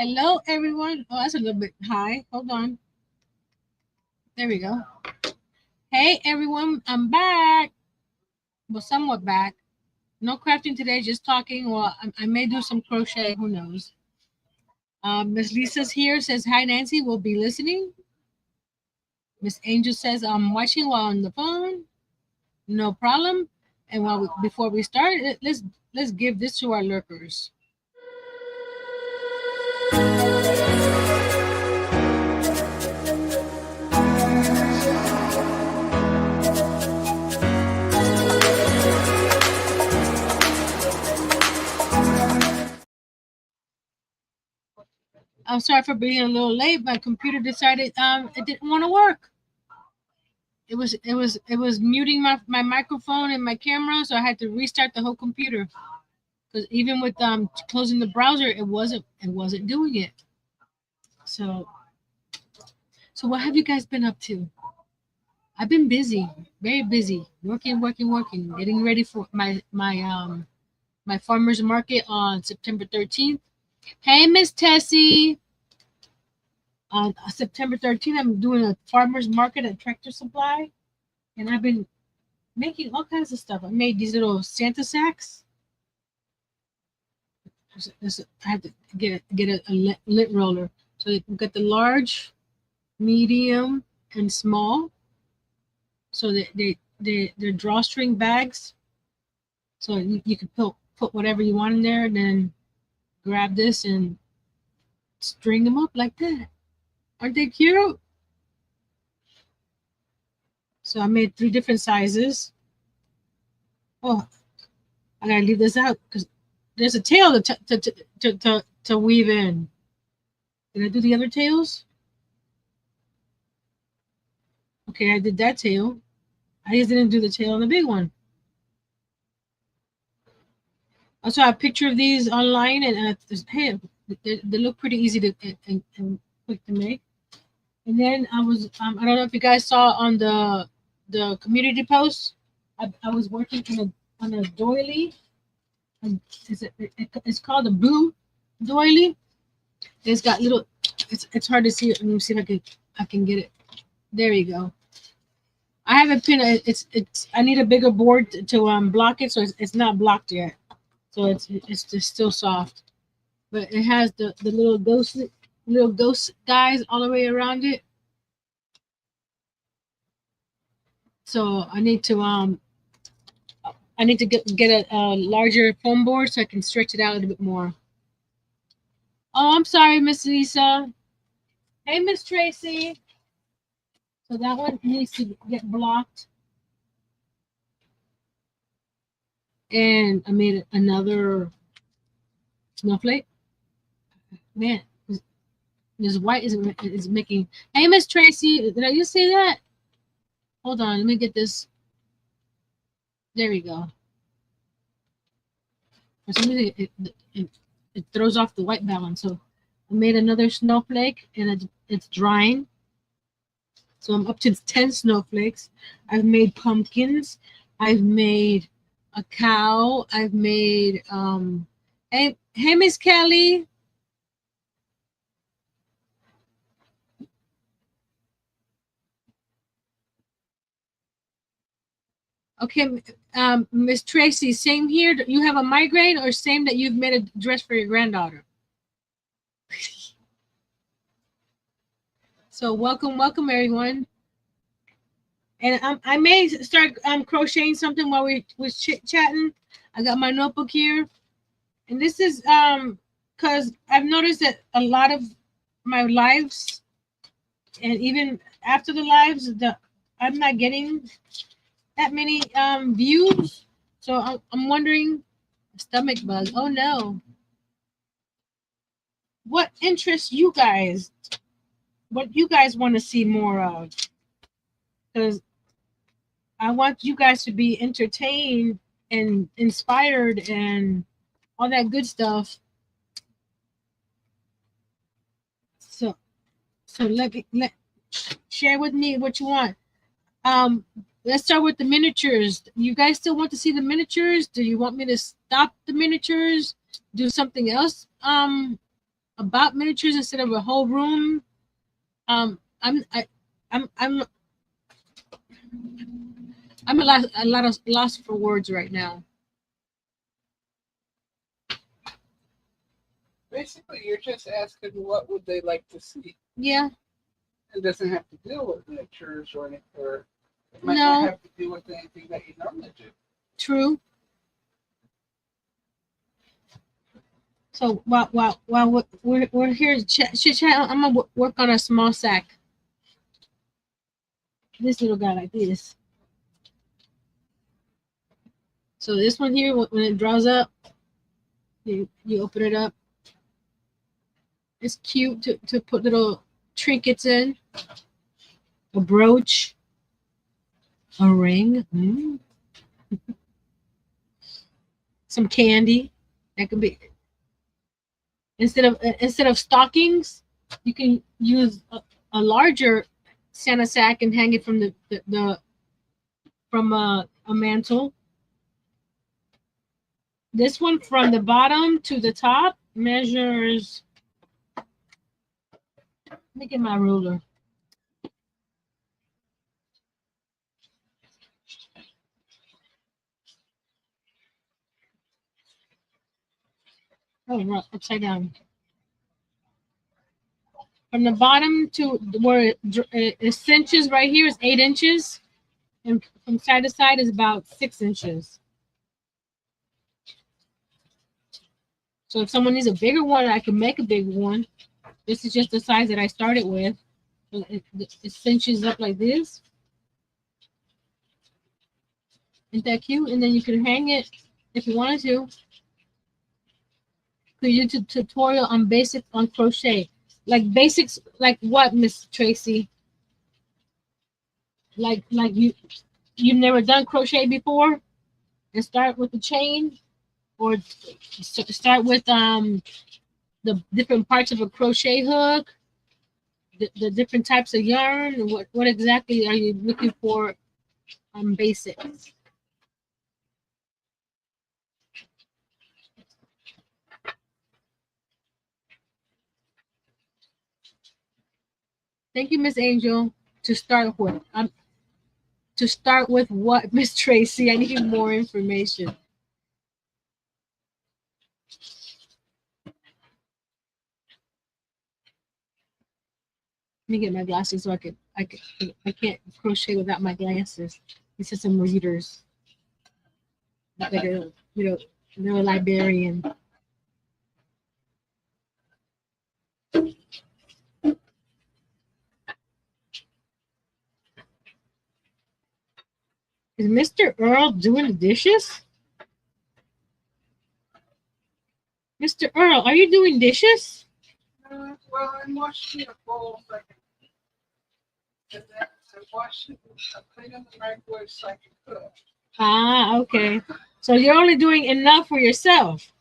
Hello, everyone. Oh, that's a little bit high. Hold on. There we go. Hey, everyone. I'm back. Well, somewhat back. No crafting today, just talking. Well, I may do some crochet. Who knows? Miss Lisa's here. Says, hi, Nancy. We'll be listening. Miss Angel says, I'm watching while on the phone. No problem. And before we start, let's give this to our lurkers. I'm sorry for being a little late. My computer decided it didn't want to work. It was muting my microphone and my camera, so I had to restart the whole computer. Because even with closing the browser, it wasn't doing it. So what have you guys been up to? I've been busy, very busy, working, getting ready for my farmers market on September 13th. Hey, Miss Tessie. On September 13th, I'm doing a farmers market at Tractor Supply, and I've been making all kinds of stuff. I made these little Santa sacks. I have to get a lint roller. So you've got the large, medium, and small. So they're drawstring bags. So you can put whatever you want in there, and then grab this and string them up like that. Aren't they cute? So I made 3 different sizes. Oh, I gotta leave this out because there's a tail to weave in. Did I do the other tails? Okay, I did that tail. I just didn't do the tail on the big one. I saw a picture of these online, and hey, they look pretty easy to and quick to make. And then I don't know if you guys saw on the community post. I was working on a doily. It's called a blue doily. It's got little. It's hard to see. Let me see if I can get it. There you go. I have a pin. It's. I need a bigger board to block it, so it's not blocked yet. So it's just still soft, but it has the little ghost guys all the way around it. So I need to get a larger foam board so I can stretch it out a little bit more. Oh, I'm sorry, Miss Lisa. Hey, Miss Tracy. So that one needs to get blocked. And I made another snowflake. Man, this white is making. Hey, Miss Tracy, did I just say that? Hold on, let me get this. There we go. For some reason, it throws off the white balance. So I made another snowflake, and it's drying. So I'm up to 10 snowflakes. I've made pumpkins. I've made a cow. I've made hey Miss Kelly. Okay, Miss Tracy, same here. You have a migraine, or same that you've made a dress for your granddaughter? So welcome everyone. And I may start crocheting something while we was chatting. I got my notebook here, and this is because I've noticed that a lot of my lives, and even after the lives, I'm not getting that many views. So I'm wondering, stomach bug. Oh no. What interests you guys? What you guys want to see more of? Because I want you guys to be entertained and inspired and all that good stuff. So let share with me what you want. Let's start with the miniatures. You guys still want to see the miniatures? Do you want me to stop the miniatures? Do something else? about miniatures instead of a whole room. I'm a lot of lost for words right now. Basically, you're just asking what would they like to see. Yeah. It doesn't have to deal with miniatures or anything, or it might not have to do with anything that you normally do. True. So while we're here, I'm gonna work on a small sack. This little guy like this. So this one here, when it draws up, you open it up. It's cute to put little trinkets in. A brooch, a ring, some candy. That could be instead of stockings, you can use a larger Santa sack and hang it from the from a mantle. This one from the bottom to the top measures. Let me get my ruler. Oh, right, upside down. From the bottom to where it cinches right here is 8 inches, and from side to side is about 6 inches. So if someone needs a bigger one, I can make a big one. This is just the size that I started with. So it cinches up like this. Isn't that cute? And then you can hang it if you wanted to. Could you do a tutorial on basic on crochet? Like basics, like what, Miss Tracy? Like you've never done crochet before, and start with the chain, or start with the different parts of a crochet hook, the different types of yarn. What exactly are you looking for on basics? Thank you, Miss Angel. To start with, to start with what, Miss Tracy? I need more information. Let me get my glasses so I can't crochet without my glasses. These are some readers. Like they're a librarian. Is Mr. Earl doing the dishes? Mr. Earl, are you doing dishes? Well, I'm washing a bowl so I can, and then I'm washing, I'm cleaning the microwave so I can cook. Ah, okay. So you're only doing enough for yourself.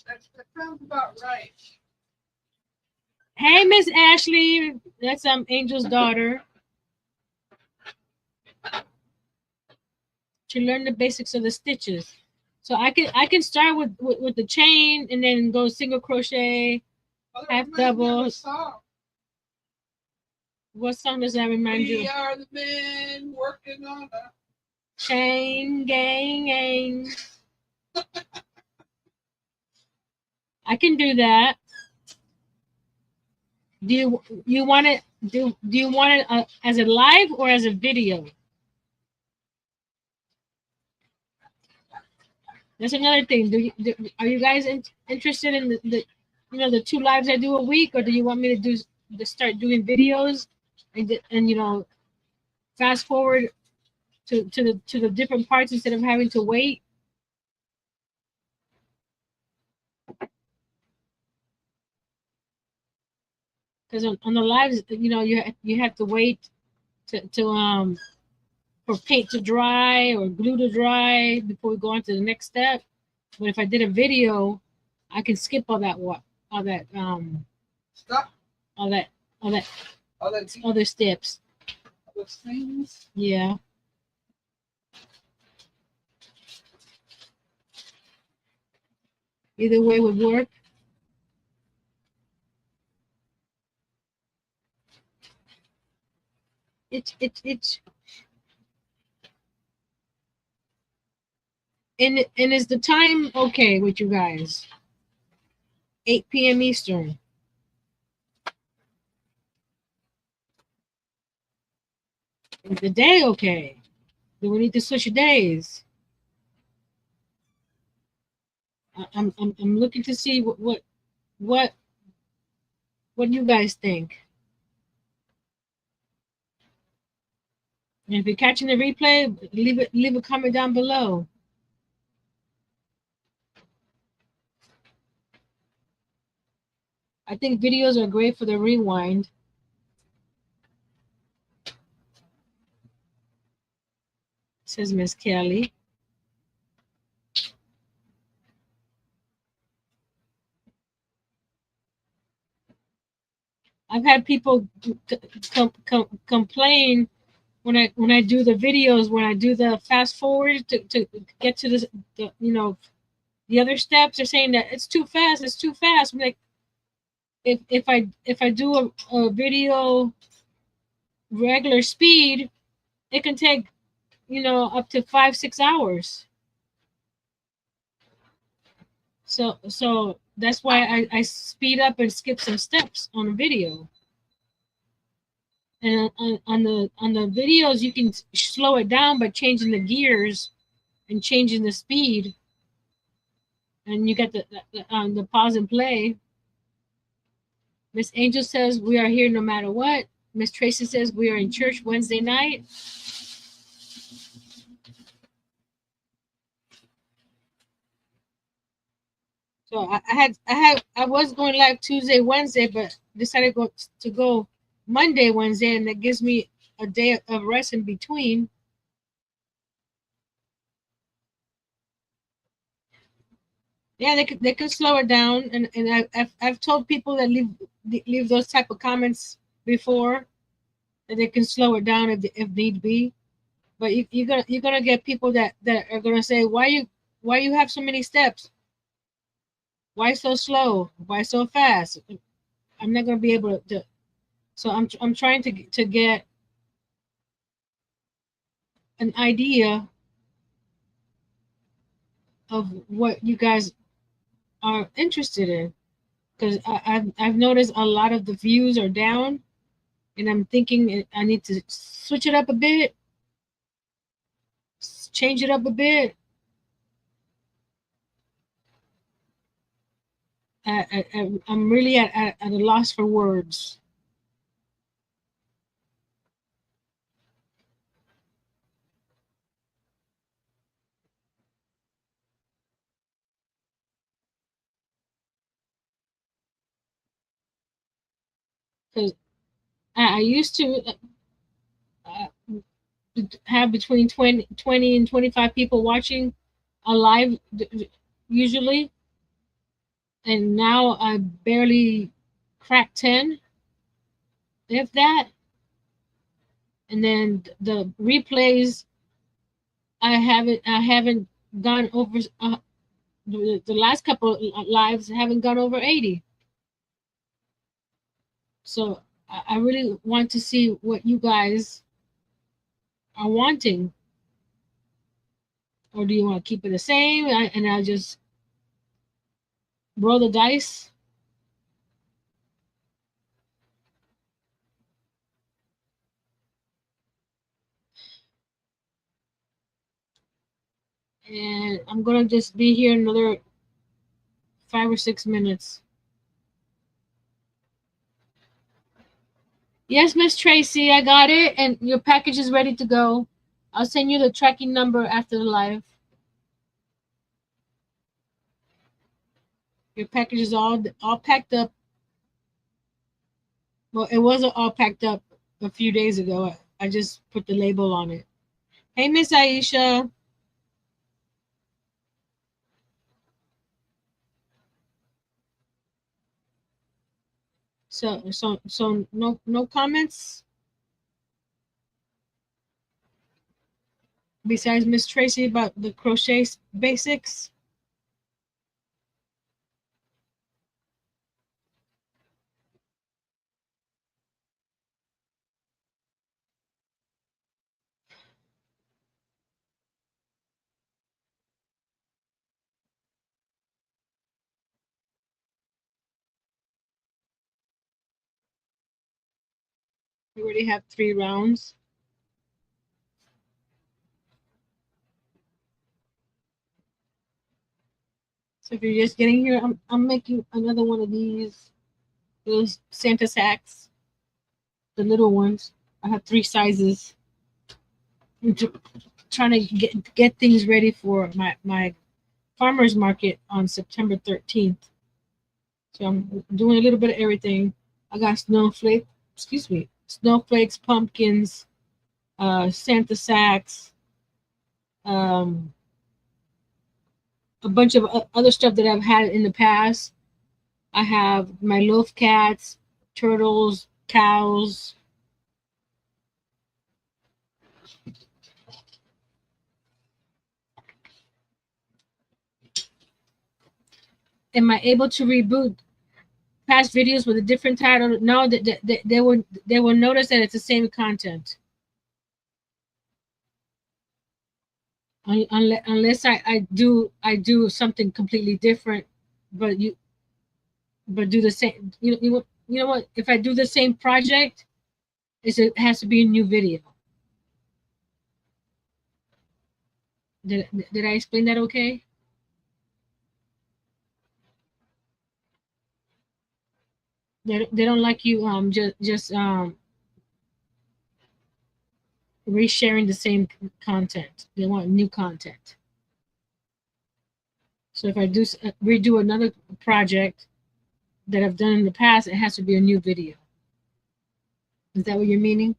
That sounds about right. Hey, Miss Ashley, that's Angel's daughter. To learn the basics of the stitches. So I can start with the chain and then go single crochet, half double. What song does that remind you? We are the men working on a chain gang. I can do that. Do you want it? Do you want it as a live or as a video? That's another thing. Are you guys interested in the the 2 lives I do a week, or do you want me to start doing videos and fast forward to the different parts instead of having to wait? Because on the lives, you have to wait to for paint to dry or glue to dry before we go on to the next step. But if I did a video, I can skip all that stuff, all that other steps. Those things. Yeah. Either way would work. it's and is the time okay with you guys? 8 p.m. Eastern. Is the day okay? Do we need to switch days? I'm looking to see what what you guys think. And if you're catching the replay, leave a comment down below. I think videos are great for the rewind. Says Miss Kelly. I've had people complain when I do the videos, when I do the fast forward to get to the the other steps. They're saying that it's too fast. It's too fast. I'm like, if I do a video regular speed, it can take up to 5-6 hours. So that's why I speed up and skip some steps on a video. And on the videos, you can slow it down by changing the gears and changing the speed, and you get the pause and play. Miss Angel says we are here no matter what. Miss Tracy says we are in church Wednesday night. So I was going live Tuesday, Wednesday, but decided to go Monday, Wednesday, and that gives me a day of rest in between. Yeah, they can slow it down, and I've told people that leave those type of comments before that they can slow it down if need be. But you're gonna get people that are gonna say, why you have so many steps? Why so slow? Why so fast? I'm not gonna be able to. So I'm trying to get an idea of what you guys are interested in, because I've noticed a lot of the views are down, and I'm thinking I need to switch it up a bit, change it up a bit. I'm really at a loss for words. Because I used to uh, have between 20 and 25 people watching a live usually, and now I barely crack 10, if that. And then the replays, I haven't gone over the last couple lives haven't gone over 80. So I really want to see what you guys are wanting. Or do you want to keep it the same and I'll just roll the dice? And I'm gonna just be here another 5 or 6 minutes. Yes, Miss Tracy, I got it, and your package is ready to go. I'll send you the tracking number after the live. Your package is all packed up. Well, it wasn't all packed up a few days ago. I just put the label on it. Hey, Miss Aisha. So no comments besides Miss Tracy about the crochet basics. We already have 3 rounds. So if you're just getting here, I'm making another one of those Santa sacks, the little ones. I have 3 sizes. I'm trying to get things ready for my farmers market on September 13th. So I'm doing a little bit of everything. I got snowflakes, pumpkins, Santa sacks, um, a bunch of other stuff that I've had in the past. I have my loaf cats, turtles, cows. Am I able to reboot past videos with a different title? No, they will notice that it's the same content. Unless I do something completely different, but do the same. You know what? If I do the same project, it has to be a new video. Did I explain that okay? They don't like you just resharing the same content. They want new content. So if I redo another project that I've done in the past, it has to be a new video. Is that what you're meaning?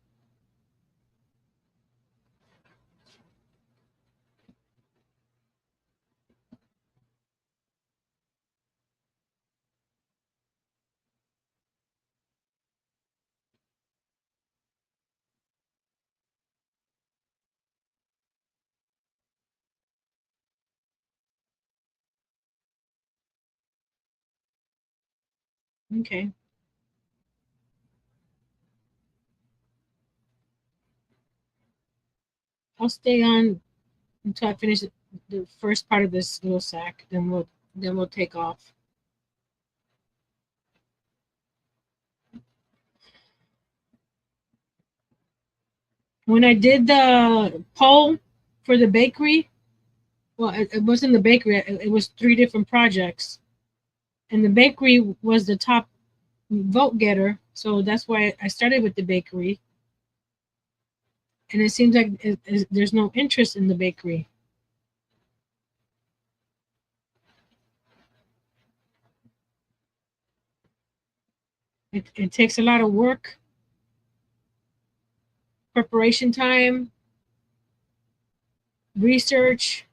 Okay. I'll stay on until I finish the first part of this little sack. Then we'll take off. When I did the poll for the bakery, well, it wasn't the bakery. It was 3 different projects, and the bakery was the top vote getter. So that's why I started with the bakery. And it seems like there's no interest in the bakery. It takes a lot of work, preparation time, research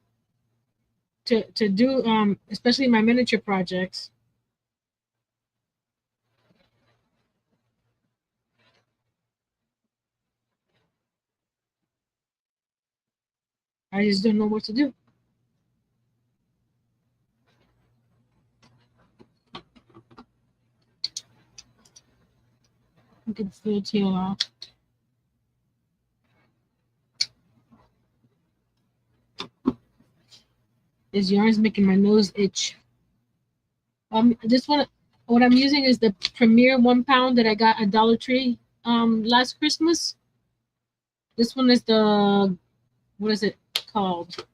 to do, especially my miniature projects. I just don't know what to do. Get the little tail off. This yarn is making my nose itch. This one, what I'm using is the Premier 1 pound that I got at Dollar Tree last Christmas. This one is the, what is it called?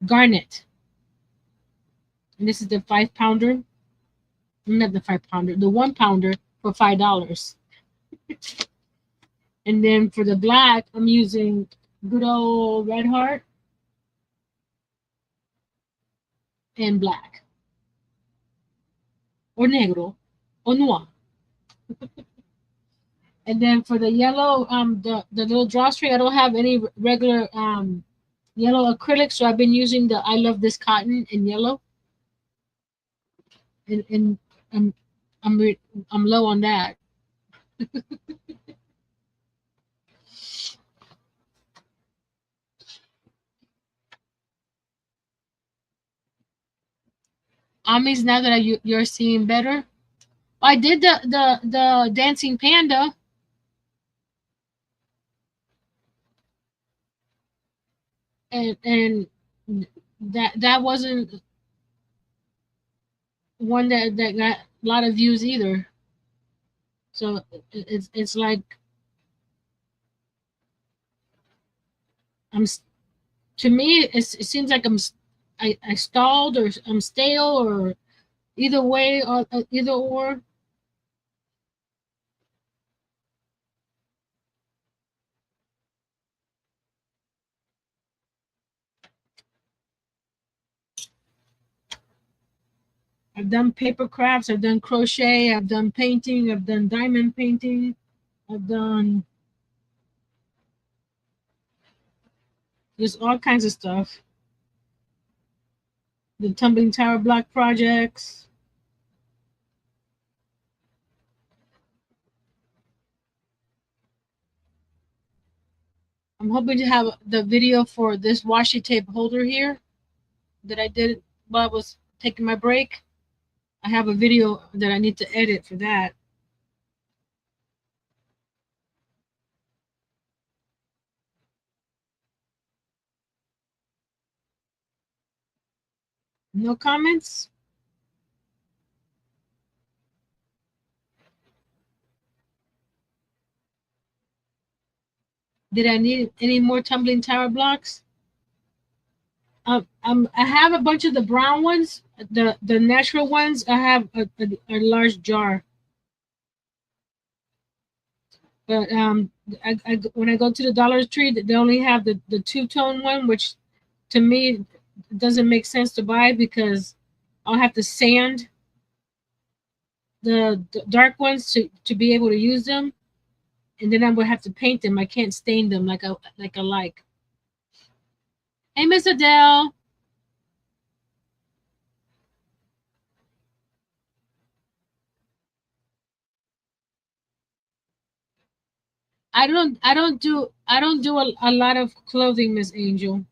Garnet. And this is the 5 pounder. Not the 5 pounder, the 1 pounder for $5. And then for the black, I'm using good old Red Heart and black. Or negro. Or noir. And then for the yellow, the little drawstring, I don't have any regular yellow acrylic, so I've been using the I Love This Cotton in yellow. And I'm low on that. Amis, now that you're seeing better. I did the dancing panda. And that wasn't one that got a lot of views either. So it's like to me it seems like I stalled or I'm stale or either way or either or. I've done paper crafts, I've done crochet, I've done painting, I've done diamond painting, I've done just all kinds of stuff. The tumbling tower block projects. I'm hoping to have the video for this washi tape holder here that I did while I was taking my break. I have a video that I need to edit for that. No comments? Did I need any more tumbling tower blocks? I have a bunch of the brown ones, the natural ones. I have a large jar. But when I go to the Dollar Tree, they only have the two-tone one, which to me doesn't make sense to buy because I'll have to sand the dark ones to be able to use them, and then I would have to paint them. I can't stain them like I like. Hey, Miss Adele. I don't do a lot of clothing, Miss Angel.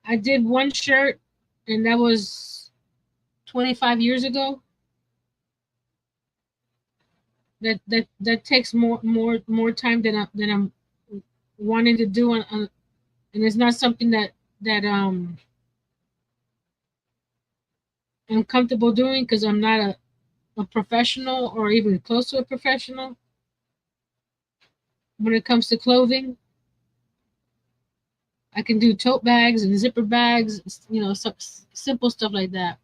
I did one shirt, and that was 25 years ago. That takes more time than I'm wanting to do, and it's not something that I'm comfortable doing because I'm not a professional or even close to a professional when it comes to clothing. I can do tote bags and zipper bags, simple stuff like that.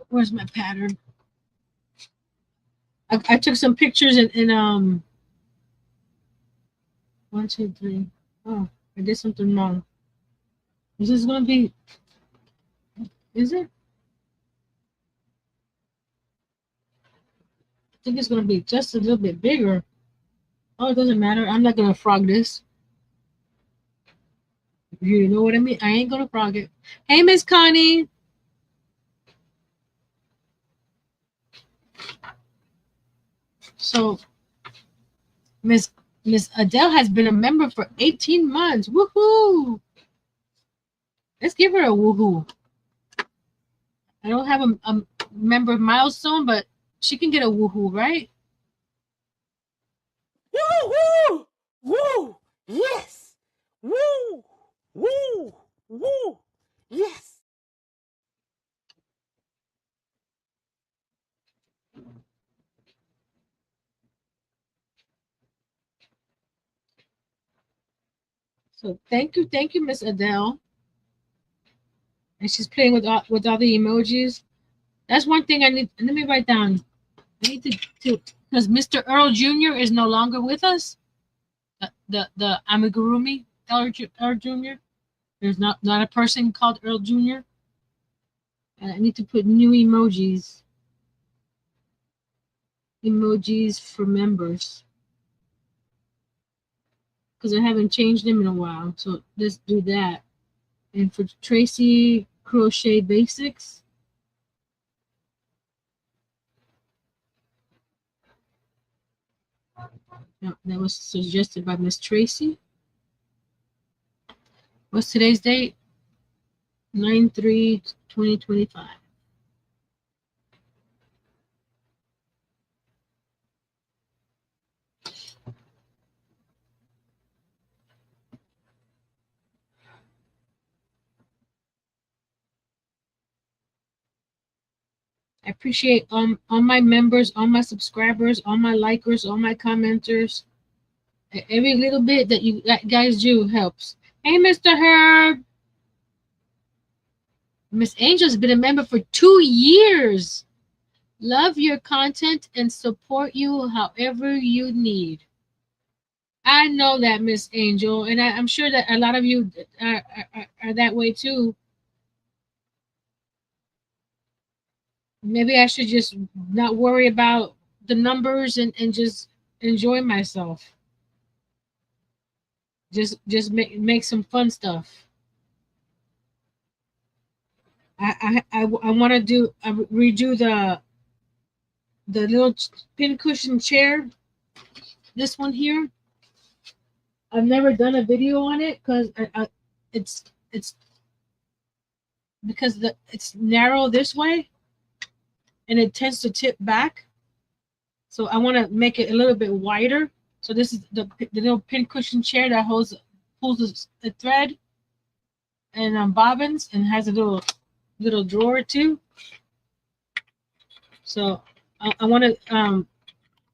Where's my pattern? I took some pictures in 1, 2, 3. Oh, I did something wrong. Is this gonna be? Is it? I think it's gonna be just a little bit bigger. Oh, it doesn't matter. I'm not gonna frog this. You know what I mean? I ain't gonna frog it. Hey, Miss Connie. So, Miss Adele has been a member for 18 months. Woohoo! Let's give her a woohoo. I don't have a member milestone, but she can get a woohoo, right? Woo! Woo! Yes! Woo! Woo! Woo! Yes! So thank you, Miss Adele. And she's playing with all the emojis. That's one thing I need. Let me write down. I need to because Mr. Earl Jr. is no longer with us. The amigurumi Earl Jr. There's not a person called Earl Jr. I need to put new emojis. Emojis for members. Because I haven't changed them in a while. So let's do that. And for Tracy Crochet Basics. That was suggested by Miss Tracy. What's today's date? 9/3/2025. I appreciate all my members, all my subscribers, all my likers, all my commenters. Every little bit that you guys do helps. Hey, Mr. Herb. Miss Angel's been a member for 2 years. Love your content and support you however you need. I know that, Miss Angel, and I'm sure that a lot of you are that way too. Maybe I should just not worry about the numbers and just enjoy myself. Just make some fun stuff. I want to redo the little pin cushion chair. This one here. I've never done a video on it because it's because it's narrow this way and it tends to tip back. So I want to make it a little bit wider. So this is the little pin cushion chair that pulls the thread and bobbins and has a little drawer too. So I want to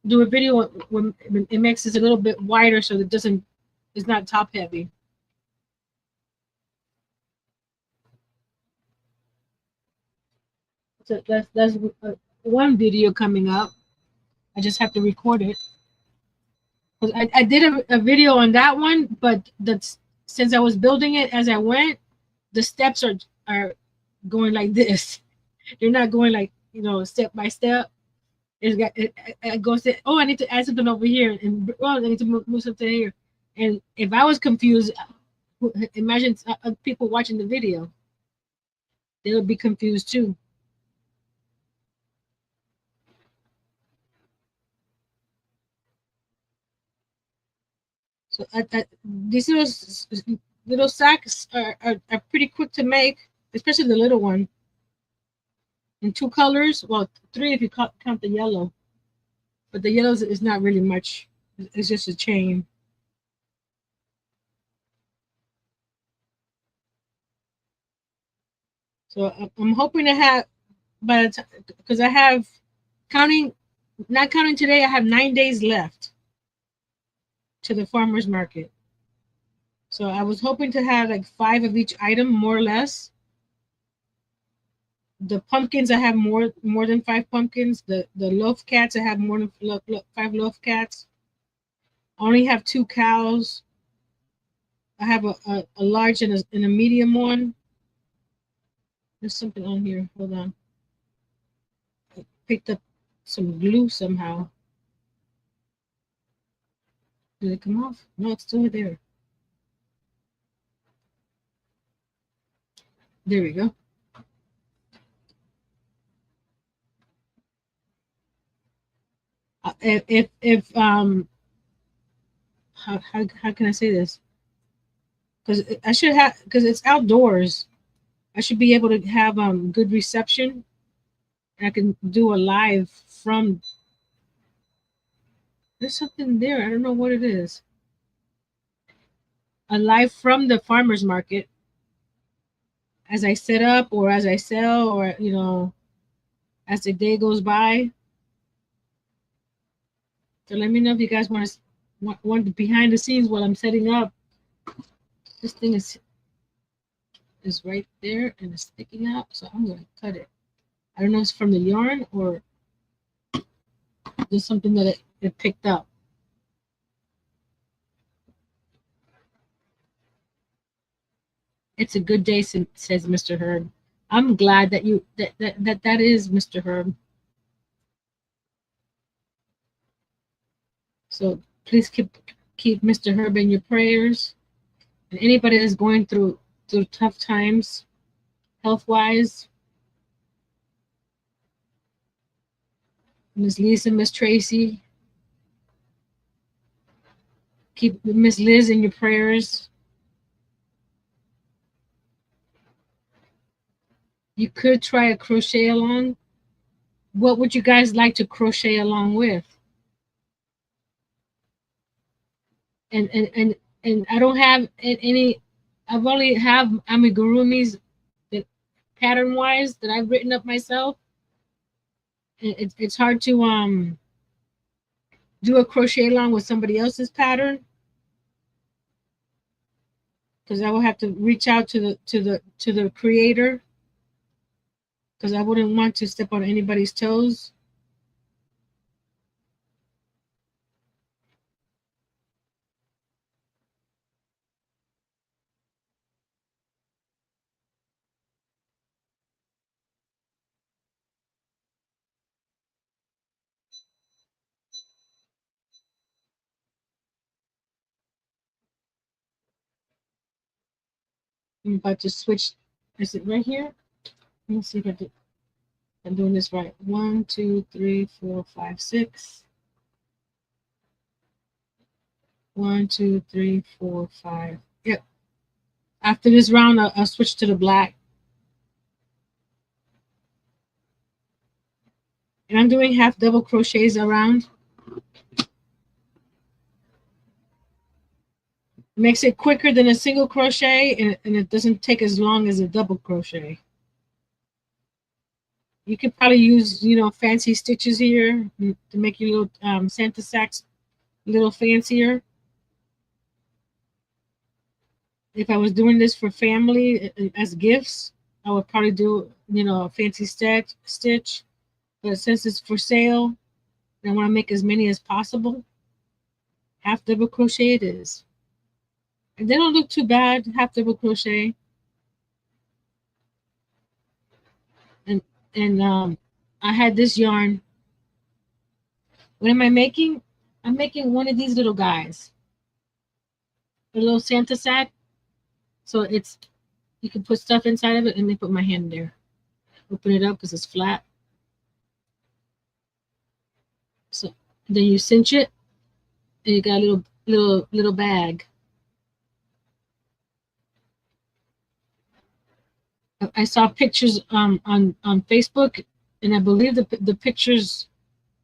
do a video when it makes this a little bit wider so that it's not top heavy. So that's one video coming up. I just have to record it. I did a video on that one, but since I was building it as I went, the steps are going like this. They're not going like, step by step. It goes to, oh, I need to add something over here, and oh, I need to move something here. And if I was confused, imagine people watching the video. They would be confused too. So these little sacks are pretty quick to make, especially the little one. In 2 colors, well, 3 if you count the yellow. But the yellow is not really much. It's just a chain. So I'm hoping to have, by the time, because I have not counting today, I have 9 days left to the farmer's market. So I was hoping to have like 5 of each item, more or less. The pumpkins, I have more than 5 pumpkins. The loaf cats, I have more than 5 loaf cats. I only have 2 cows. I have a large and a medium one. There's something on here. Hold on. I picked up some glue somehow. Did it come off? No, it's still there. There we go. If how can I say this? Because I should have, because it's outdoors. I should be able to have good reception. I can do a live from. There's something there. I don't know what it is. A live from the farmer's market as I set up or as I sell or as the day goes by. So let me know if you guys want behind the scenes while I'm setting up. This thing is right there and it's sticking out, so I'm going to cut it. I don't know if it's from the yarn or there's something that it picked up. It's a good day, says Mr. Herb. I'm glad that that is Mr. Herb. So please keep Mr. Herb in your prayers. And anybody that's going through tough times, health-wise, Miss Lisa, Miss Tracy, keep Miss Liz in your prayers. You could try a crochet along. What would you guys like to crochet along with? And I don't have any. I've only have amigurumis that pattern wise that I've written up myself. it's hard to do a crochet along with somebody else's pattern, because I will have to reach out to the creator, because I wouldn't want to step on anybody's toes. I'm about to switch. Is it right here? Let me see if I'm doing this right. 1, 2, 3, 4, 5, 6. 1, 2, 3, 4, 5. Yep. After this round, I'll switch to the black. And I'm doing half double crochets around. It makes it quicker than a single crochet, and it doesn't take as long as a double crochet. You could probably use, fancy stitches here to make your little Santa sacks a little fancier. If I was doing this for family as gifts, I would probably do, a fancy stitch. But since it's for sale, and I want to make as many as possible, half double crochet it is. And they don't look too bad, half double crochet. And I had this yarn. What am I making? I'm making one of these little guys, a little Santa sack. So you can put stuff inside of it, and then put my hand there. Open it up because it's flat. So then you cinch it, and you got a little bag. I saw pictures on Facebook, and I believe the pictures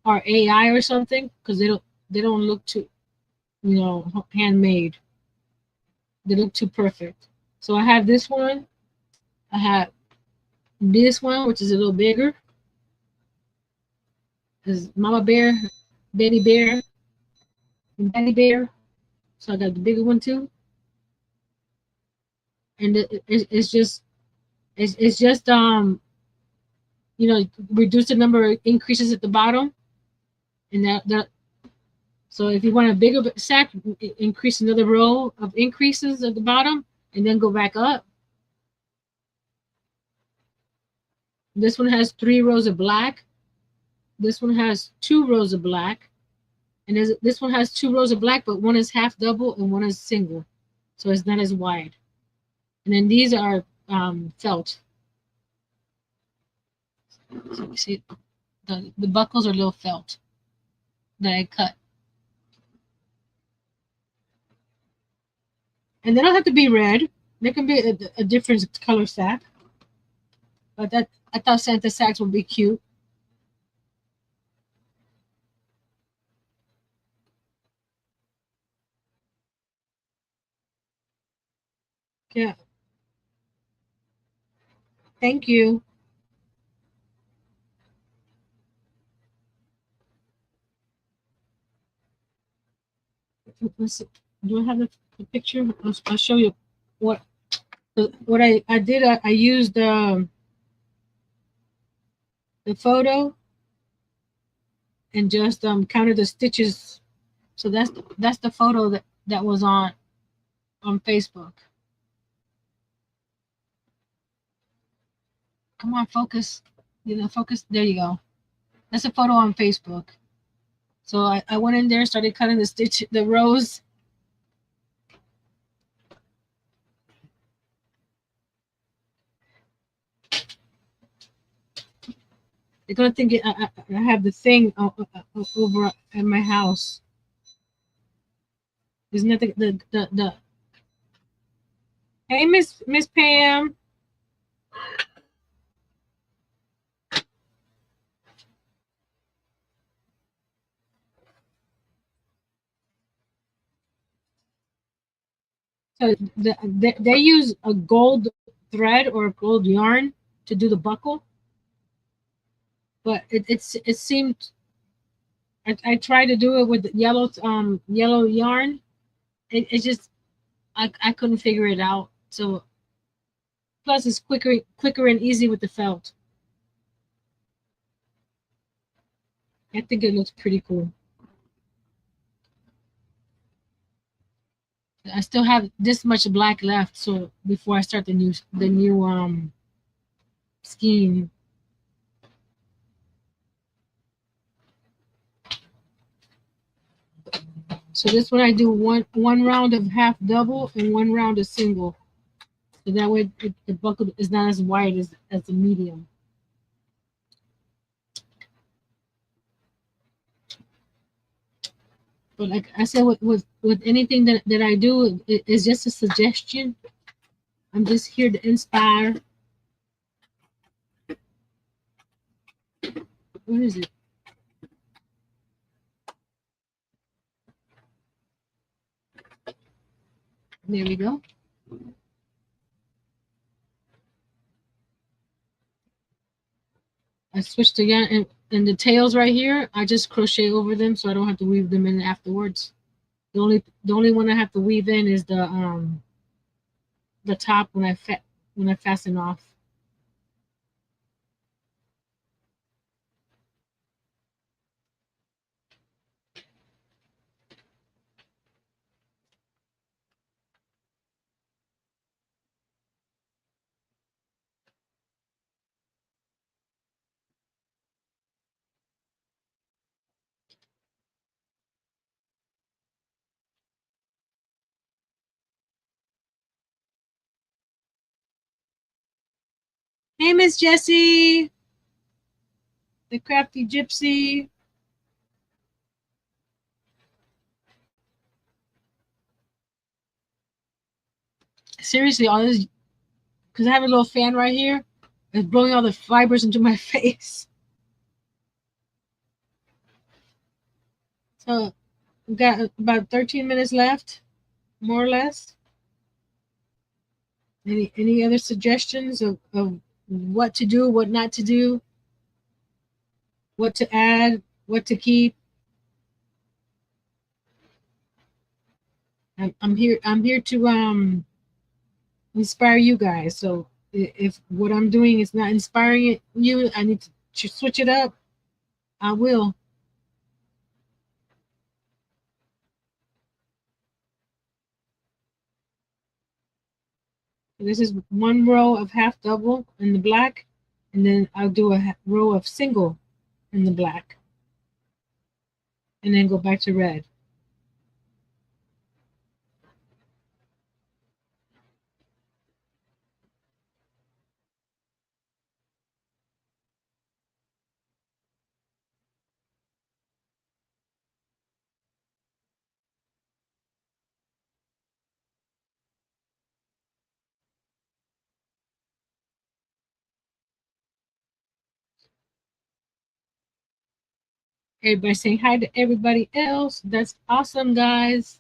are AI or something, because they don't look too handmade. They look too perfect. So I have this one. I have this one, which is a little bigger. Is Mama Bear, Baby Bear, and Daddy Bear. So I got the bigger one too. And it's just reduce the number of increases at the bottom, and that. So if you want a bigger sack, increase another row of increases at the bottom, and then go back up. This one has 3 rows of black. This one has 2 rows of black. And this one has 2 rows of black, but one is half double and one is single. So it's not as wide. And then these are felt. So you see, the buckles are little felt that I cut. And they don't have to be red. They can be a different color sack. But I thought Santa sacks would be cute. Yeah. Thank you. Let's see. Do I have the picture? I'll show you what I did. I used the photo and just counted the stitches. So that's the photo that was on Facebook. Come on, focus. Focus. There you go. That's a photo on Facebook. So I went in there, started cutting the rows. They're gonna think I have the thing over at my house. Isn't that the Hey, Miss Pam. So they use a gold thread or a gold yarn to do the buckle. but it seemed I tried to do it with yellow yarn. It just I couldn't figure it out. So plus it's quicker and easy with the felt. I think it looks pretty cool. I still have this much black left, so before I start the new scheme. So this one I do one round of half double and one round of single. So that way the buckle is not as wide as the medium. But like I said, with anything that I do, it's just a suggestion. I'm just here to inspire. What is it? There we go. I switched again, and the tails right here, I just crochet over them so I don't have to weave them in afterwards. The only one I have to weave in is the top when I fasten off. Hey, Miss Jessie, the crafty gypsy. Seriously, all this because I have a little fan right here. It's blowing all the fibers into my face. So we've got about 13 minutes left, more or less. Any other suggestions of what to do, what not to do, what to add, what to keep? I'm here to inspire you guys. So if what I'm doing is not inspiring you, I need to switch it up. I will. This is one row of half double in the black, and then I'll do a row of single in the black, and then go back to red. Everybody saying hi to everybody else. That's awesome, guys.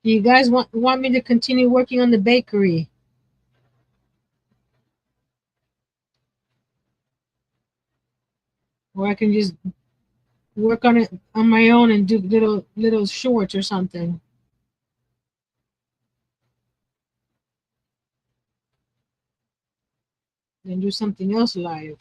You guys want me to continue working on the bakery? Or I can just work on it on my own and do little shorts or something. Then do something else live.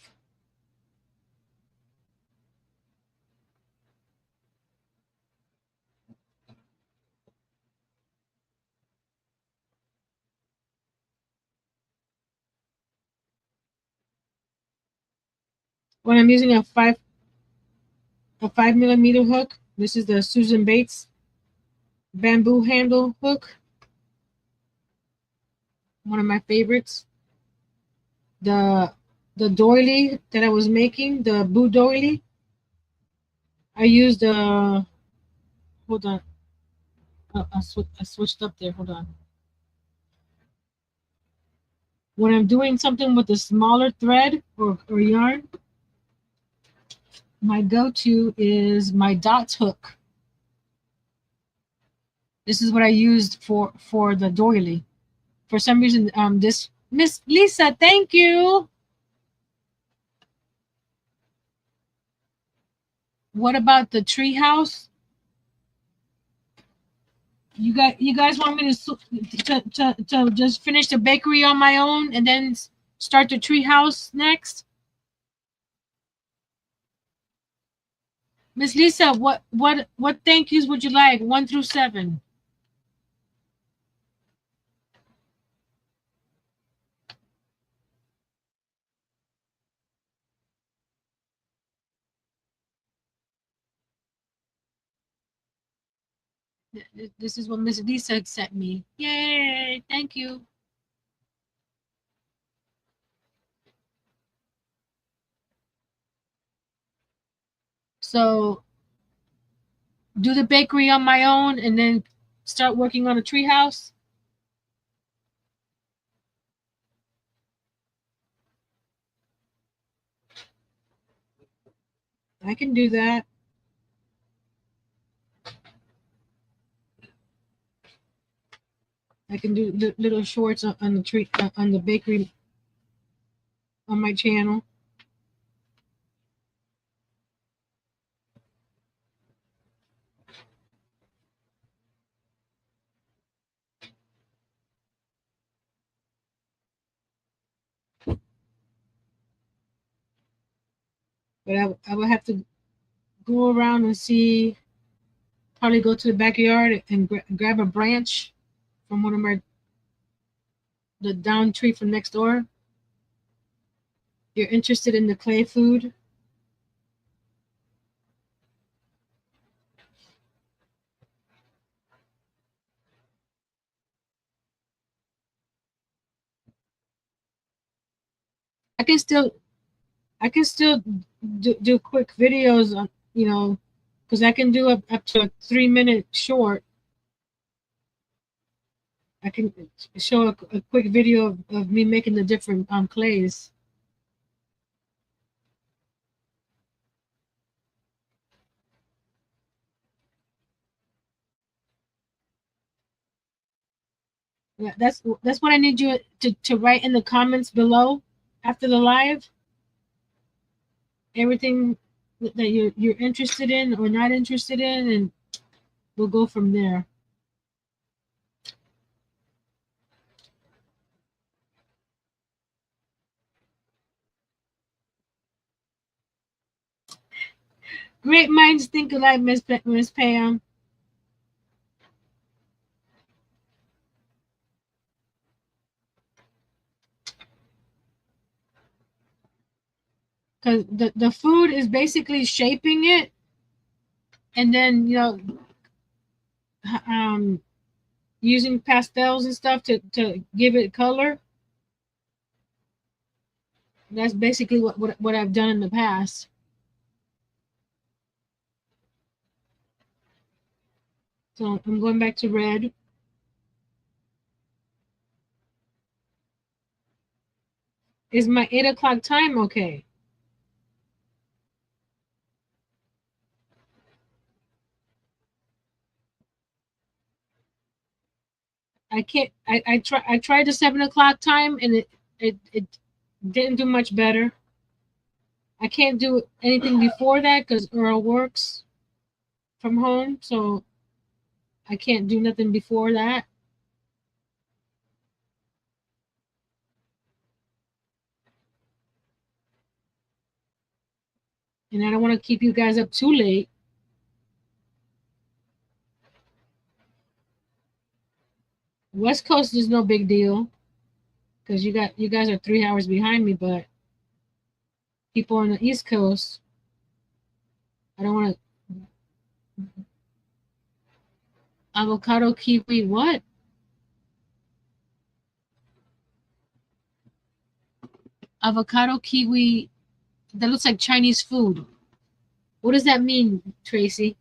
When I'm using a 5mm hook, this is the Susan Bates bamboo handle hook. One of my favorites. The doily that I was making, the boo doily. I used hold on. I switched up there. Hold on. When I'm doing something with a smaller thread or yarn, my go-to is my dots hook. This is what I used for the doily. For some reason, this Miss Lisa, thank you. What about the tree house? You guys want me to just finish the bakery on my own and then start the tree house next? Miss Lisa, what thank yous would you like? 1 through 7. This is what Miss Lisa sent me. Yay! Thank you. So do the bakery on my own and then start working on a treehouse. I can do that. I can do little shorts on the tree on the bakery on my channel. But I will have to go around and see. Probably go to the backyard and grab a branch from one of the down tree from next door. You're interested in the clay food? I can still do quick videos on, because I can do up to a 3-minute short. I can show a quick video of me making the different clays. Yeah, that's what I need you to write in the comments below after the live. Everything that you're interested in or not interested in, and we'll go from there. Great minds think alike, Miss Pam. Because the food is basically shaping it, and then using pastels and stuff to give it color. That's basically what I've done in the past. So I'm going back to red. Is my 8 o'clock time okay? I can't. I tried the 7 o'clock time and it didn't do much better. I can't do anything before that because Earl works from home, so I can't do nothing before that. And I don't want to keep you guys up too late. West Coast is no big deal because you guys are 3 hours behind me, but people on the East Coast, I don't want to. Avocado kiwi, what? Avocado kiwi, that looks like Chinese food. What does that mean, Tracy?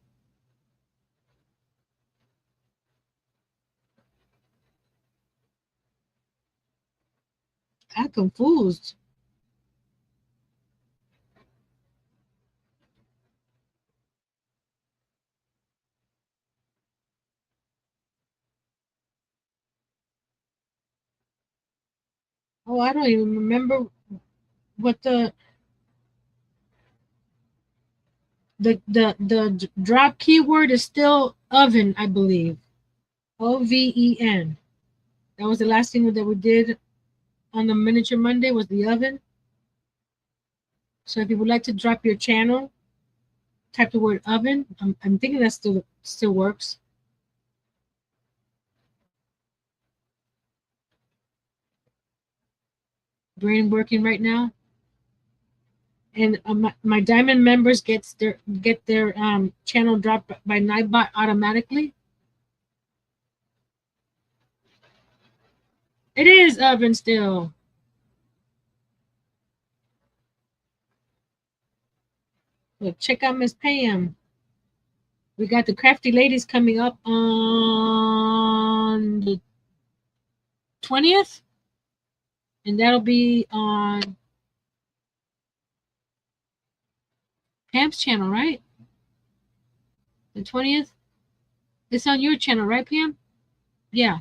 I'm confused. Oh, I don't even remember what the drop keyword is. Still oven, I believe. OVEN. That was the last thing that we did on the Miniature Monday, was the oven. So if you would like to drop your channel, type the word oven. I'm thinking that still works. Brain working right now. And my diamond members get their channel dropped by Nightbot automatically. It is oven still. Look, check out Miss Pam. We got the Crafty Ladies coming up on the 20th, and that'll be on Pam's channel, right? The 20th. It's on your channel, right, Pam? Yeah.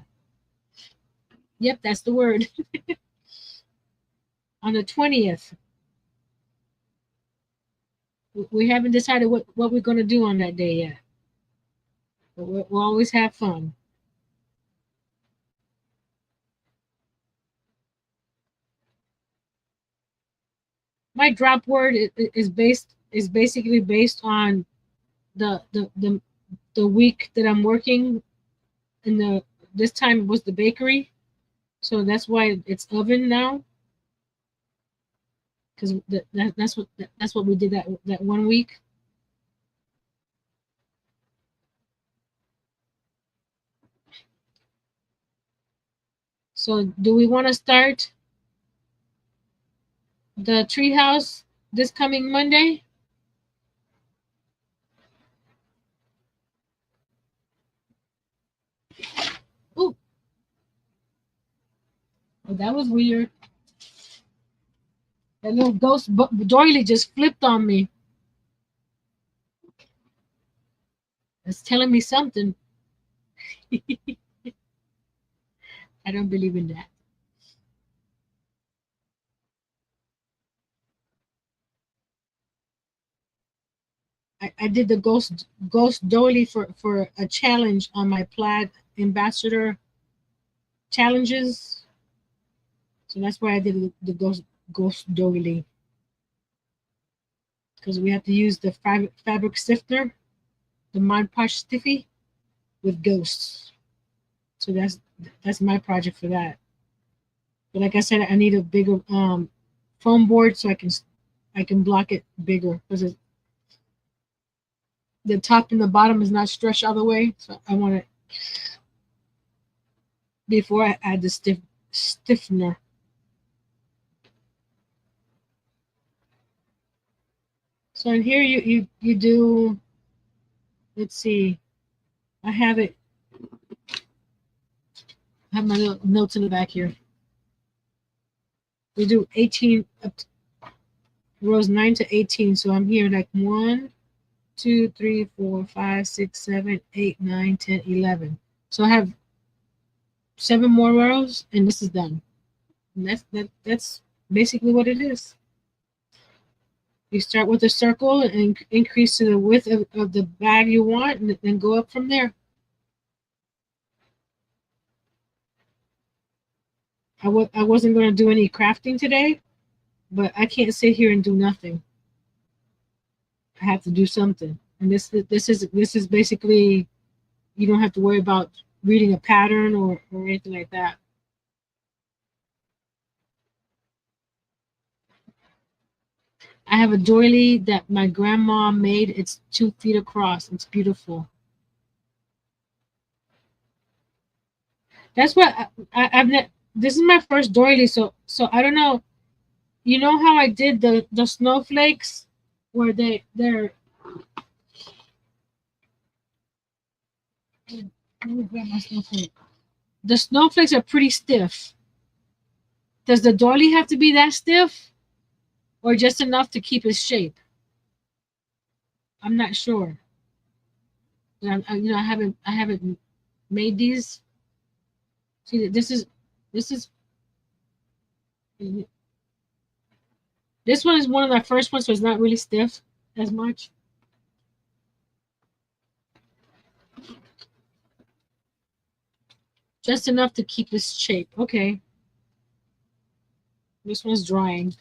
Yep, that's the word. On the 20th. We haven't decided what we're going to do on that day yet. But we'll always have fun. My drop word is basically based on the week that I'm working. In this time it was the bakery, so that's why it's oven now. Because that's what we did that 1 week. So do we want to start the treehouse this coming Monday? Ooh. Oh, that was weird. That little ghost doily just flipped on me. It's telling me something. I don't believe in that. I did the ghost doily for a challenge on my plaid ambassador challenges. So that's why I did the ghost doily. Because we have to use the fabric sifter, the Mod Podge Stiffy, with ghosts. So that's my project for that. But like I said, I need a bigger foam board so I can block it bigger, because the top and the bottom is not stretched all the way. So I want it before I add the stiffener. So in here you do, let's see, I have my little notes in the back here. We do 18 rows 9 to 18. So I'm here like 1, 2, 3, 4, 5, 6, 7, 8, 9, 10, 11. So I have 7 more rows, and this is done. And that's basically what it is. You start with a circle and increase to the width of the bag you want, and then go up from there. I wasn't going to do any crafting today, but I can't sit here and do nothing. I have to do something. And this is basically, you don't have to worry about reading a pattern or anything like that. I have a doily that my grandma made. It's 2 feet across. It's beautiful. That's what I've this is my first doily, so I don't know. You know how I did the snowflakes, where they're let me grab my snowflake. The snowflakes are pretty stiff. Does the doily have to be that stiff, or just enough to keep its shape? I'm not sure. I haven't made these. See, this is This one is one of the first ones, so it's not really stiff as much. Just enough to keep this shape. Okay. This one's drying.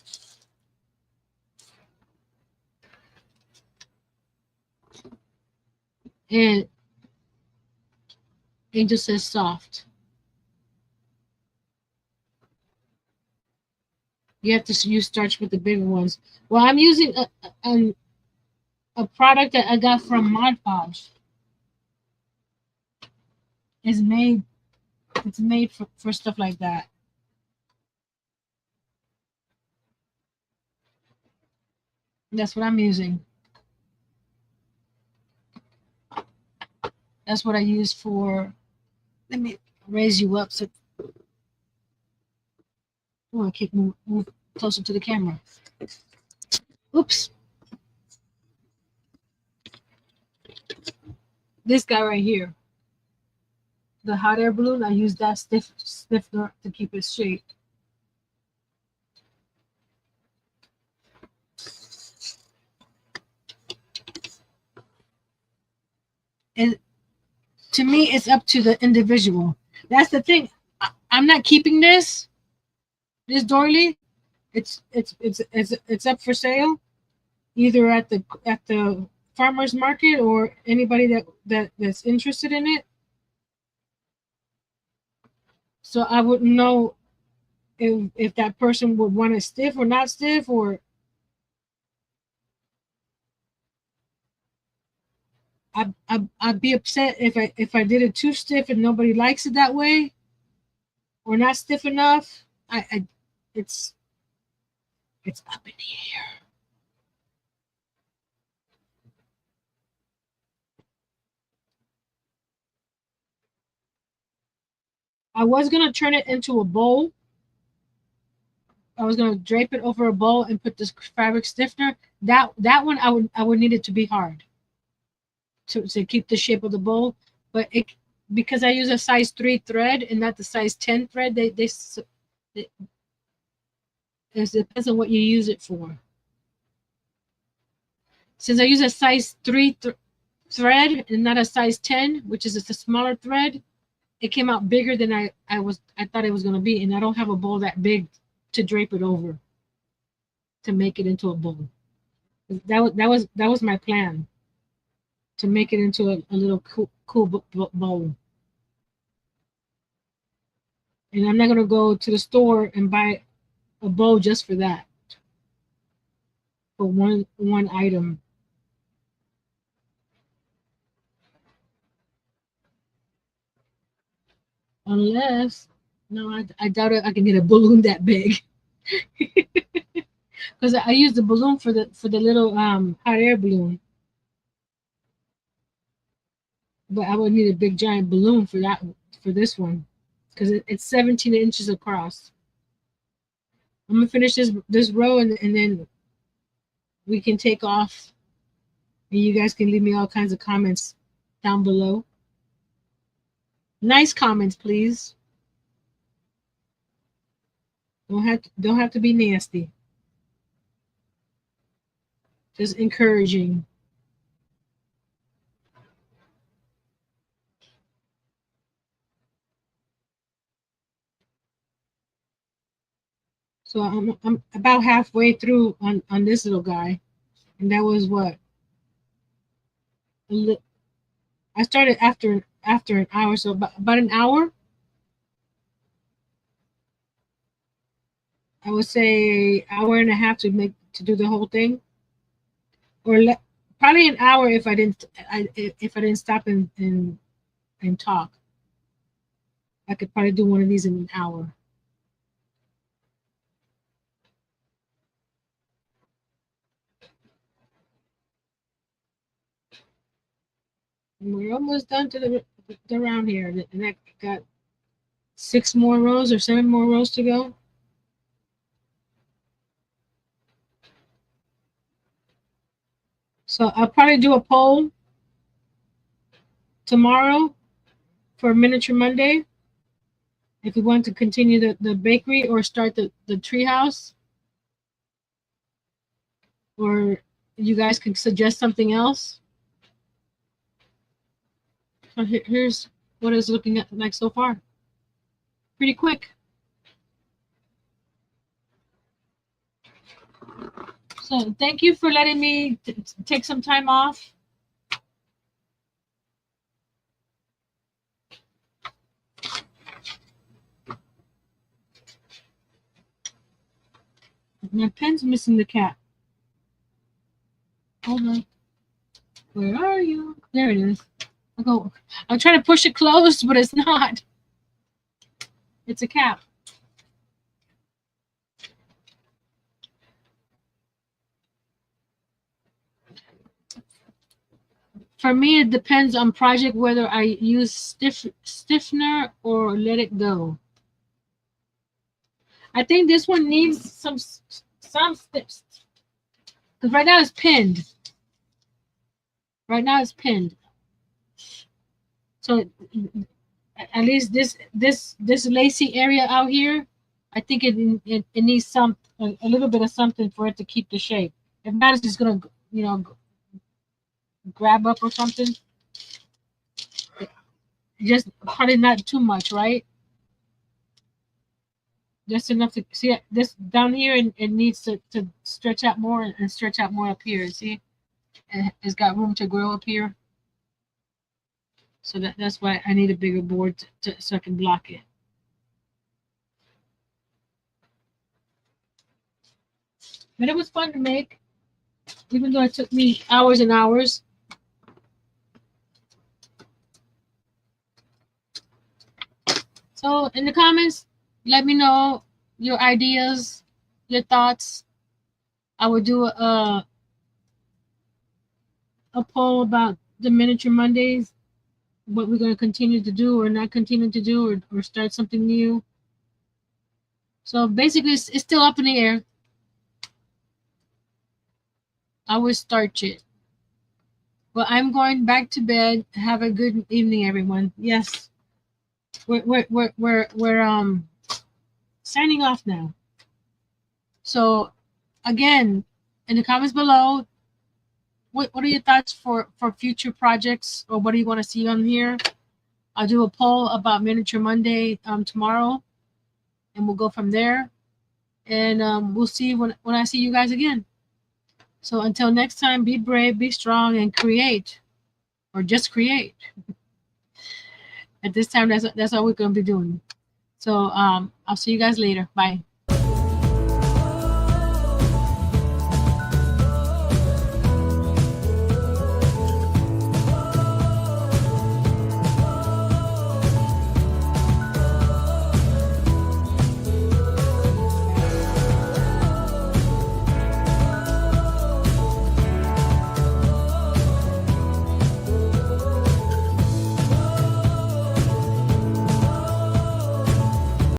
And Angel says soft. You have to use starch with the bigger ones. Well, I'm using a product that I got from Mod Podge. It's made for stuff like that. That's what I'm using. That's what I use for. Let me raise you up so I want to keep move closer to the camera. Oops. This guy right here, the hot air balloon, I use that stiffener to keep it straight. And to me, it's up to the individual. That's the thing. I'm not keeping this doily. It's up for sale, either at the farmer's market or anybody that's interested in it. So I wouldn't know if that person would want it stiff or not stiff, or I'd be upset if I did it too stiff and nobody likes it that way, or not stiff enough. It's up in the air. I was gonna turn it into a bowl. I was gonna drape it over a bowl and put this fabric stiffener. That one I would need it to be hard to keep the shape of the bowl. But because I use a size 3 thread and not the size 10 thread, it depends on what you use it for. Since I use a size 3 thread and not a size 10, which is a smaller thread, it came out bigger than I thought it was going to be, and I don't have a bowl that big to drape it over to make it into a bowl. That was my plan, to make it into a little cool bowl. And I'm not going to go to the store and buy a bowl just for that, for one item. Unless, no, I doubt I can get a balloon that big. Because I use the balloon for the little hot air balloon. But I would need a big giant balloon for this one, because it's 17 inches across. I'm gonna finish this row and then we can take off, and you guys can leave me all kinds of comments down below. Nice comments, please. Don't have to be nasty. Just encouraging. So I'm about halfway through on this little guy, and that was what, I started after an hour, so about an hour. I would say hour and a half to do the whole thing, or probably an hour if I didn't stop and talk. I could probably do one of these in an hour. And we're almost done to the round here, and I got 6 more rows or 7 more rows to go. So I'll probably do a poll tomorrow for Miniature Monday, if we want to continue the bakery or start the tree house, or you guys can suggest something else. So here's what it's looking at like so far. Pretty quick. So thank you for letting me take some time off. My pen's missing the cap. Hold on. Where are you? There it is. I'm trying to push it closed, but it's not. It's a cap. For me, it depends on project whether I use stiffener or let it go. I think this one needs some stiffs. Because right now it's pinned. Right now it's pinned. So at least this lacy area out here, I think it needs a little bit of something for it to keep the shape. If not, it's just gonna grab up or something. Just probably not too much, right? Just enough to see this down here, and it needs to stretch out more and stretch out more up here. See, it's got room to grow up here. So that's why I need a bigger board so I can block it. But it was fun to make, even though it took me hours and hours. So in the comments, let me know your ideas, your thoughts. I will do a poll about the Miniature Mondays, what we're going to continue to do or not continue to do, or start something new. So basically, it's still up in the air. I will start it. Well, I'm going back to bed. Have a good evening, everyone. Yes, we're signing off now. So again, in the comments below, what are your thoughts for future projects, or what do you want to see on here? I'll do a poll about Miniature Monday tomorrow, and we'll go from there. And we'll see when I see you guys again. So until next time, be brave, be strong, and create, or just create. At this time, that's all we're going to be doing. So I'll see you guys later. Bye.